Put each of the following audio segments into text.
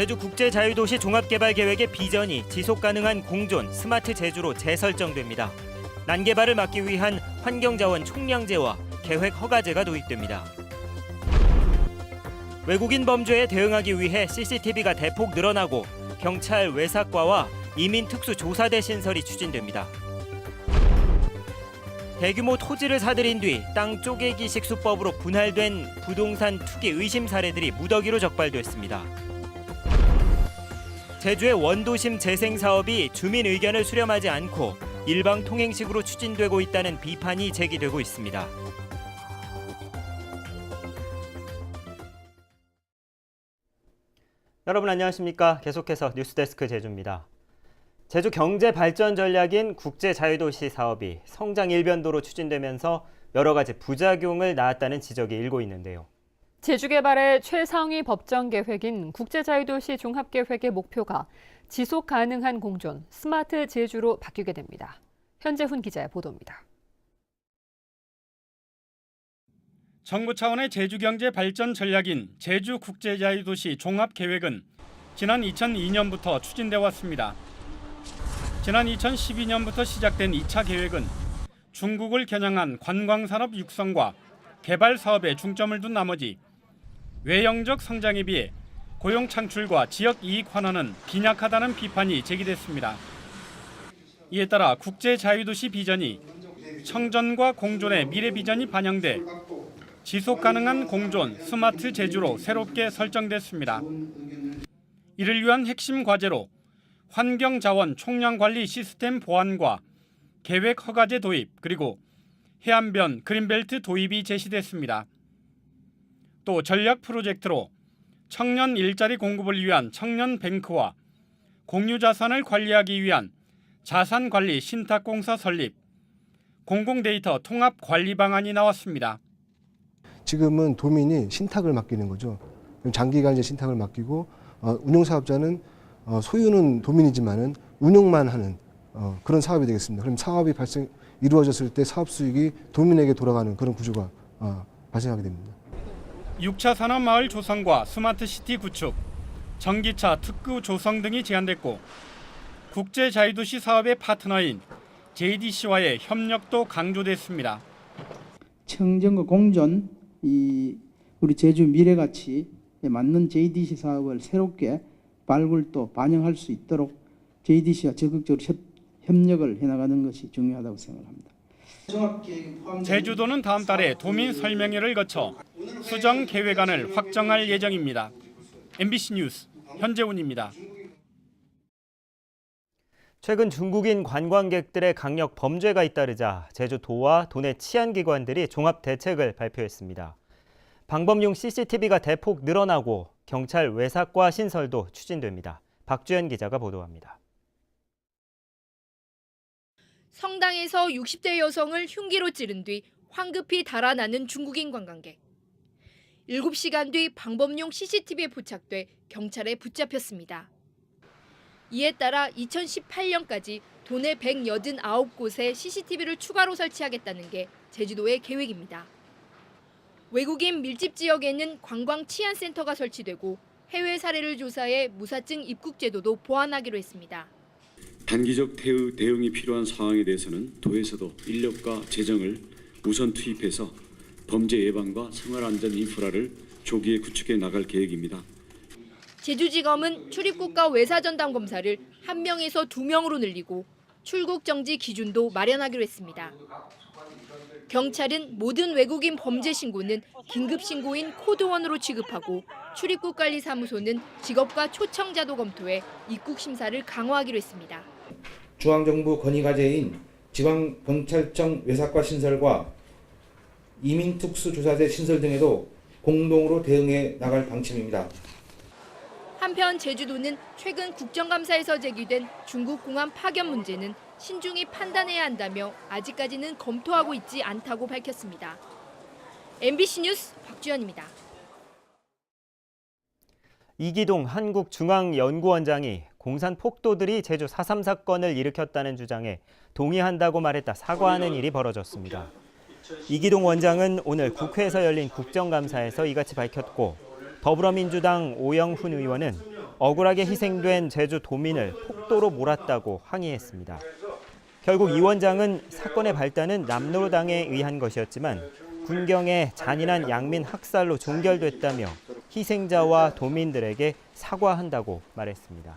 제주국제자유도시 종합개발계획의 비전이 지속가능한 공존, 스마트 제주로 재설정됩니다. 난개발을 막기 위한 환경자원 총량제와 계획 허가제가 도입됩니다. 외국인 범죄에 대응하기 위해 CCTV가 대폭 늘어나고 경찰 외사과와 이민특수조사대 신설이 추진됩니다. 대규모 토지를 사들인 뒤 땅 쪼개기식 수법으로 분할된 부동산 투기 의심 사례들이 무더기로 적발됐습니다. 제주의 원도심 재생 사업이 주민 의견을 수렴하지 않고 일방 통행식으로 추진되고 있다는 비판이 제기되고 있습니다. 여러분 안녕하십니까? 계속해서 뉴스데스크 제주입니다. 제주 경제 발전 전략인 국제자유도시 사업이 성장 일변도로 추진되면서 여러 가지 부작용을 낳았다는 지적이 일고 있는데요. 제주개발의 최상위 법정 계획인 국제자유도시 종합계획의 목표가 지속 가능한 공존, 스마트 제주로 바뀌게 됩니다. 현재훈 기자의 보도입니다. 정부 차원의 제주경제 발전 전략인 제주국제자유도시 종합계획은 지난 2002년부터 추진돼 왔습니다. 지난 2012년부터 시작된 2차 계획은 중국을 겨냥한 관광산업 육성과 개발 사업에 중점을 둔 나머지 외형적 성장에 비해 고용 창출과 지역 이익 환원은 빈약하다는 비판이 제기됐습니다. 이에 따라 국제자유도시 비전이 청전과 공존의 미래 비전이 반영돼 지속 가능한 공존 스마트 제주로 새롭게 설정됐습니다. 이를 위한 핵심 과제로 환경자원 총량관리 시스템 보완과 계획 허가제 도입 그리고 해안변 그린벨트 도입이 제시됐습니다. 또 전략 프로젝트로 청년 일자리 공급을 위한 청년뱅크와 공유자산을 관리하기 위한 자산관리 신탁공사 설립, 공공데이터 통합 관리 방안이 나왔습니다. 지금은 도민이 신탁을 맡기는 거죠. 장기간 이제 신탁을 맡기고 운영사업자는 소유는 도민이지만은 운영만 하는 그런 사업이 되겠습니다. 그럼 사업이 이루어졌을 때 사업 수익이 도민에게 돌아가는 그런 구조가 발생하게 됩니다. 6차 산업마을 조성과 스마트시티 구축, 전기차 특구 조성 등이 제안됐고 국제자유도시 사업의 파트너인 JDC와의 협력도 강조됐습니다. 청정과 공존, 우리 제주 미래가치에 맞는 JDC 사업을 새롭게 발굴도 반영할 수 있도록 JDC와 적극적으로 협력을 해나가는 것이 중요하다고 생각합니다. 제주도는 다음 달에 도민 설명회를 거쳐 수정 계획안을 확정할 예정입니다. MBC 뉴스 현재훈입니다. 최근 중국인 관광객들의 강력 범죄가 잇따르자 제주도와 도내 치안기관들이 종합 대책을 발표했습니다. 방범용 CCTV가 대폭 늘어나고 경찰 외사과 신설도 추진됩니다. 박주연 기자가 보도합니다. 성당에서 60대 여성을 흉기로 찌른 뒤 황급히 달아나는 중국인 관광객. 7시간 뒤 방범용 CCTV에 포착돼 경찰에 붙잡혔습니다. 이에 따라 2018년까지 도내 189곳에 CCTV를 추가로 설치하겠다는 게 제주도의 계획입니다. 외국인 밀집 지역에는 관광 치안센터가 설치되고 해외 사례를 조사해 무사증 입국 제도도 보완하기로 했습니다. 단기적 대응이 필요한 상황에 대해서는 도에서도 인력과 재정을 우선 투입해서 범죄 예방과 생활안전 인프라를 조기에 구축해 나갈 계획입니다. 제주지검은 출입국과 외사전담 검사를 1명에서 2명으로 늘리고 출국 정지 기준도 마련하기로 했습니다. 경찰은 모든 외국인 범죄 신고는 긴급신고인 코드원으로 취급하고 출입국관리사무소는 직업과 초청자도 검토해 입국 심사를 강화하기로 했습니다. 중앙정부 건의과제인 지방경찰청 외사과 신설과 이민특수조사대 신설 등에도 공동으로 대응해 나갈 방침입니다. 한편 제주도는 최근 국정감사에서 제기된 중국 공안 파견 문제는 신중히 판단해야 한다며 아직까지는 검토하고 있지 않다고 밝혔습니다. MBC 뉴스 박주연입니다. 이기동 한국중앙연구원장이 공산 폭도들이 제주 4.3 사건을 일으켰다는 주장에 동의한다고 말했다 사과하는 일이 벌어졌습니다. 이기동 원장은 오늘 국회에서 열린 국정감사에서 이같이 밝혔고 더불어민주당 오영훈 의원은 억울하게 희생된 제주 도민을 폭도로 몰았다고 항의했습니다. 결국 이 원장은 사건의 발단은 남로당에 의한 것이었지만 군경의 잔인한 양민 학살로 종결됐다며 희생자와 도민들에게 사과한다고 말했습니다.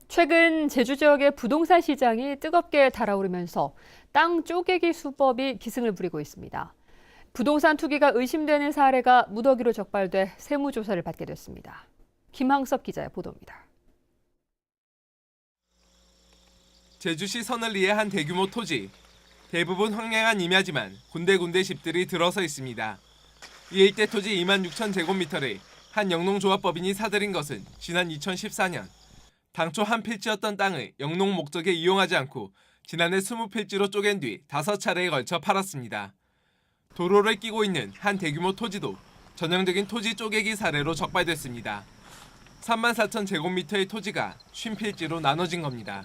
최근 제주 지역의 부동산 시장이 뜨겁게 달아오르면서 땅 쪼개기 수법이 기승을 부리고 있습니다. 부동산 투기가 의심되는 사례가 무더기로 적발돼 세무조사를 받게 됐습니다. 김항섭 기자의 보도입니다. 제주시 선을리의 한 대규모 토지. 대부분 황량한 임야지만 군데군데 집들이 들어서 있습니다. 이 일대 토지 2만 6천 제곱미터를 한 영농조합법인이 사들인 것은 지난 2014년. 당초 한 필지였던 땅을 영농 목적에 이용하지 않고 지난해 20필지로 쪼갠 뒤 5차례에 걸쳐 팔았습니다. 도로를 끼고 있는 한 대규모 토지도 전형적인 토지 쪼개기 사례로 적발됐습니다. 3만 4천 제곱미터의 토지가 50필지로 나눠진 겁니다.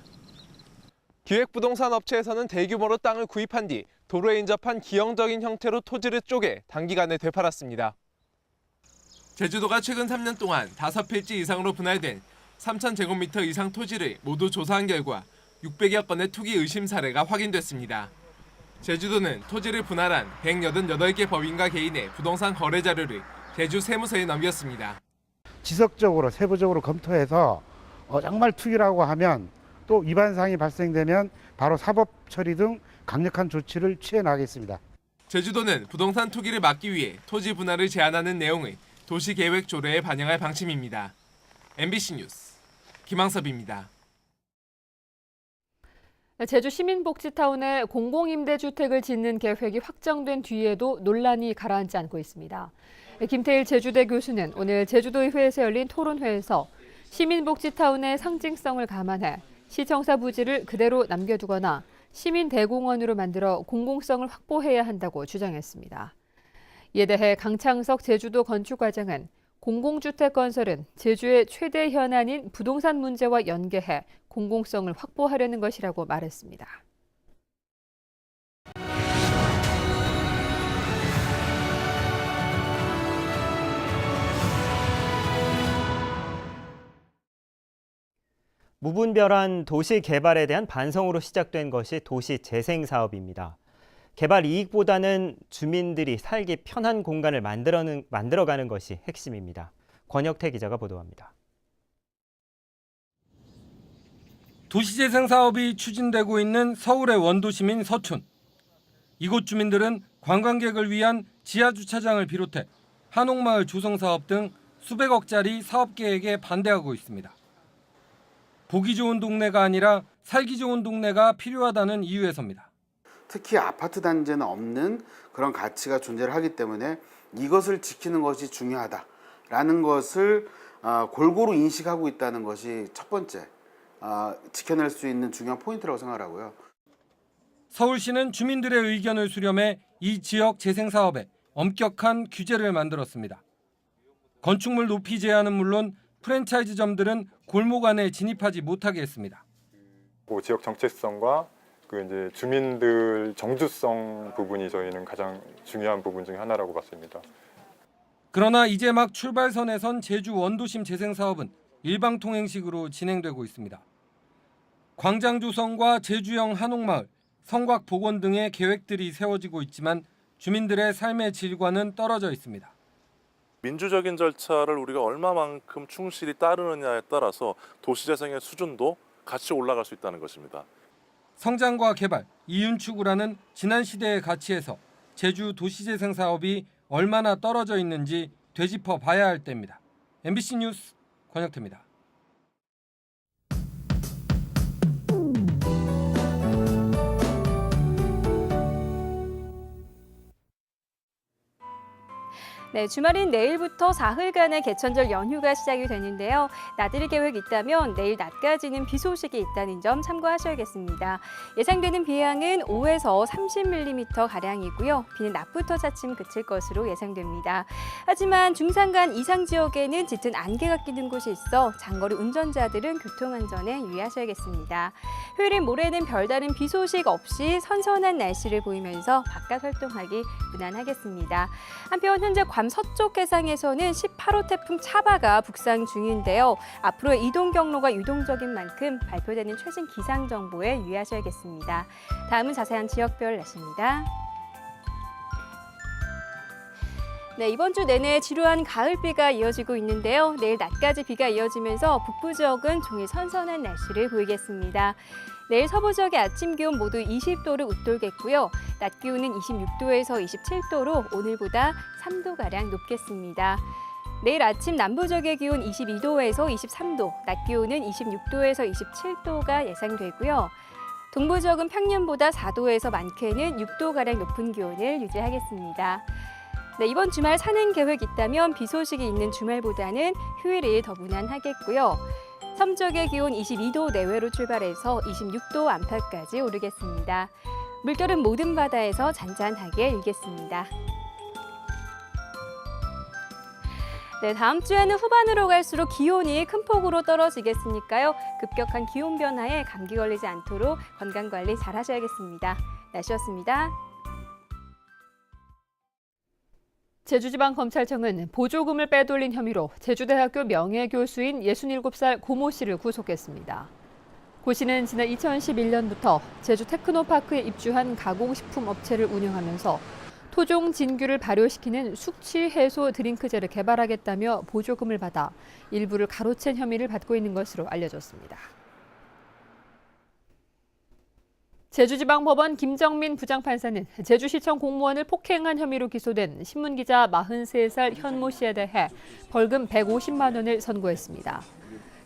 기획부동산 업체에서는 대규모로 땅을 구입한 뒤 도로에 인접한 기형적인 형태로 토지를 쪼개 단기간에 되팔았습니다. 제주도가 최근 3년 동안 5필지 이상으로 분할된 3천 제곱미터 이상 토지를 모두 조사한 결과 600여 건의 투기 의심 사례가 확인됐습니다. 제주도는 토지를 분할한 188개 법인과 개인의 부동산 거래 자료를 제주 세무서에 넘겼습니다. 지속적으로 세부적으로 검토해서 정말 투기라고 하면 또 위반 사항이 발생되면 바로 사법 처리 등 강력한 조치를 취해 나가겠습니다. 제주도는 부동산 투기를 막기 위해 토지 분할을 제한하는 내용을 도시계획 조례에 반영할 방침입니다. MBC 뉴스 김항섭입니다. 제주 시민복지타운에 공공임대주택을 짓는 계획이 확정된 뒤에도 논란이 가라앉지 않고 있습니다. 김태일 제주대 교수는 오늘 제주도의회에서 열린 토론회에서 시민복지타운의 상징성을 감안해 시청사 부지를 그대로 남겨두거나 시민대공원으로 만들어 공공성을 확보해야 한다고 주장했습니다. 이에 대해 강창석 제주도 건축과장은 공공주택 건설은 제주의 최대 현안인 부동산 문제와 연계해 공공성을 확보하려는 것이라고 말했습니다. 무분별한 도시 개발에 대한 반성으로 시작된 것이 도시 재생 사업입니다. 개발 이익보다는 주민들이 살기 편한 공간을 만들어가는 것이 핵심입니다. 권혁태 기자가 보도합니다. 도시재생 사업이 추진되고 있는 서울의 원도심인 서촌. 이곳 주민들은 관광객을 위한 지하주차장을 비롯해 한옥마을 조성 사업 등 수백억짜리 사업 계획에 반대하고 있습니다. 보기 좋은 동네가 아니라 살기 좋은 동네가 필요하다는 이유에서입니다. 특히 아파트 단지는 없는 그런 가치가 존재를 하기 때문에 이것을 지키는 것이 중요하다라는 것을 골고루 인식하고 있다는 것이 첫 번째 지켜낼 수 있는 중요한 포인트라고 생각하고요. 서울시는 주민들의 의견을 수렴해 이 지역 재생 사업에 엄격한 규제를 만들었습니다. 건축물 높이 제한은 물론 프랜차이즈점들은 골목 안에 진입하지 못하게 했습니다. 지역 정체성과 이제 주민들 정주성 부분이 저희는 가장 중요한 부분 중에 하나라고 봤습니다. 그러나 이제 막 출발선에 선 제주 원도심 재생 사업은 일방통행식으로 진행되고 있습니다. 광장 조성과 제주형 한옥마을, 성곽 복원 등의 계획들이 세워지고 있지만 주민들의 삶의 질과는 떨어져 있습니다. 민주적인 절차를 우리가 얼마만큼 충실히 따르느냐에 따라서 도시재생의 수준도 같이 올라갈 수 있다는 것입니다. 성장과 개발, 이윤 추구라는 지난 시대의 가치에서 제주 도시재생 사업이 얼마나 떨어져 있는지 되짚어 봐야 할 때입니다. MBC 뉴스 권혁태입니다. 네, 주말인 내일부터 사흘간의 개천절 연휴가 시작이 되는데요. 나들이 계획 있다면 내일 낮까지는 비 소식이 있다는 점 참고하셔야겠습니다. 예상되는 비양은 5에서 30mm가량이고요. 비는 낮부터 차츰 그칠 것으로 예상됩니다. 하지만 중산간 이상 지역에는 짙은 안개가 끼는 곳이 있어 장거리 운전자들은 교통안전에 유의하셔야겠습니다. 휴일인 모레는 별다른 비 소식 없이 선선한 날씨를 보이면서 바깥 활동하기 무난하겠습니다. 한편 현재 남서쪽 해상에서는 18호 태풍 차바가 북상 중인데요. 앞으로의 이동 경로가 유동적인 만큼 발표되는 최신 기상 정보에 유의하셔야겠습니다. 다음은 자세한 지역별 날씨입니다. 네, 이번 주 내내 지루한 가을비가 이어지고 있는데요. 내일 낮까지 비가 이어지면서 북부 지역은 종일 선선한 날씨를 보이겠습니다. 내일 서부 지역의 아침 기온 모두 20도를 웃돌겠고요. 낮 기온은 26도에서 27도로 오늘보다 3도가량 높겠습니다. 내일 아침 남부 지역의 기온 22도에서 23도, 낮 기온은 26도에서 27도가 예상되고요. 동부 지역은 평년보다 4도에서 많게는 6도가량 높은 기온을 유지하겠습니다. 네, 이번 주말 산행 계획 있다면 비 소식이 있는 주말보다는 휴일이 더 무난하겠고요. 섬지역의 기온 22도 내외로 출발해서 26도 안팎까지 오르겠습니다. 물결은 모든 바다에서 잔잔하게 일겠습니다. 네, 다음 주에는 후반으로 갈수록 기온이 큰 폭으로 떨어지겠으니까요. 급격한 기온 변화에 감기 걸리지 않도록 건강관리 잘 하셔야겠습니다. 날씨였습니다. 제주지방검찰청은 보조금을 빼돌린 혐의로 제주대학교 명예교수인 67살 고모 씨를 구속했습니다. 고 씨는 지난 2011년부터 제주 테크노파크에 입주한 가공식품 업체를 운영하면서 토종 진균을 발효시키는 숙취 해소 드링크제를 개발하겠다며 보조금을 받아 일부를 가로챈 혐의를 받고 있는 것으로 알려졌습니다. 제주지방법원 김정민 부장판사는 제주시청 공무원을 폭행한 혐의로 기소된 신문기자 43살 현모 씨에 대해 벌금 150만 원을 선고했습니다.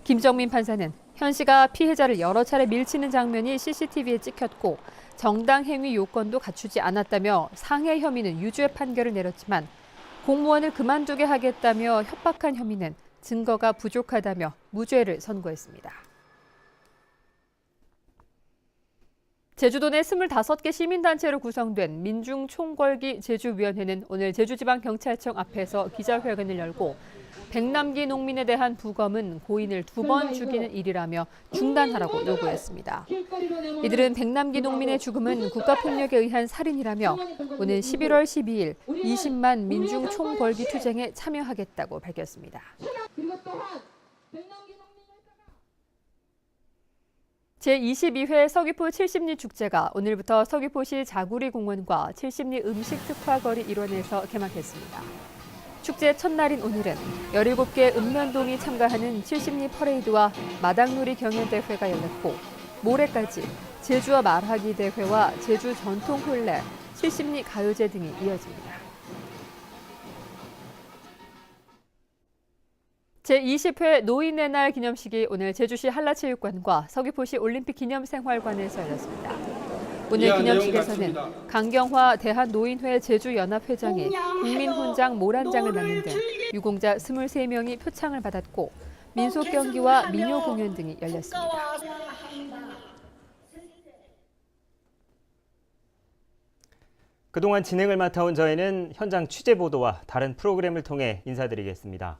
김정민 판사는 현 씨가 피해자를 여러 차례 밀치는 장면이 CCTV에 찍혔고 정당 행위 요건도 갖추지 않았다며 상해 혐의는 유죄 판결을 내렸지만 공무원을 그만두게 하겠다며 협박한 혐의는 증거가 부족하다며 무죄를 선고했습니다. 제주도 내 25개 시민단체로 구성된 민중총궐기 제주위원회는 오늘 제주지방경찰청 앞에서 기자회견을 열고 백남기 농민에 대한 부검은 고인을 2번 죽이는 일이라며 중단하라고 요구했습니다. 이들은 백남기 농민의 죽음은 국가폭력에 의한 살인이라며 오는 11월 12일 20만 민중총궐기 투쟁에 참여하겠다고 밝혔습니다. 제22회 서귀포 70리 축제가 오늘부터 서귀포시 자구리 공원과 70리 음식 특화거리 일원에서 개막했습니다. 축제 첫날인 오늘은 17개 읍면동이 참가하는 70리 퍼레이드와 마당놀이 경연대회가 열렸고 모레까지 제주어 말하기 대회와 제주 전통 혼례, 70리 가요제 등이 이어집니다. 제20회 노인의 날 기념식이 오늘 제주시 한라체육관과 서귀포시 올림픽 기념생활관에서 열렸습니다. 오늘 기념식에서는 강경화 대한노인회 제주연합회장이 국민훈장 모란장을 맞는 등 유공자 23명이 표창을 받았고 민속경기와 민요 공연 등이 열렸습니다. 그동안 진행을 맡아온 저희는 현장 취재 보도와 다른 프로그램을 통해 인사드리겠습니다.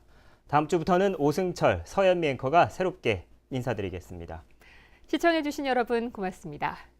다음 주부터는 오승철, 서현미 앵커가 새롭게 인사드리겠습니다. 시청해주신 여러분 고맙습니다.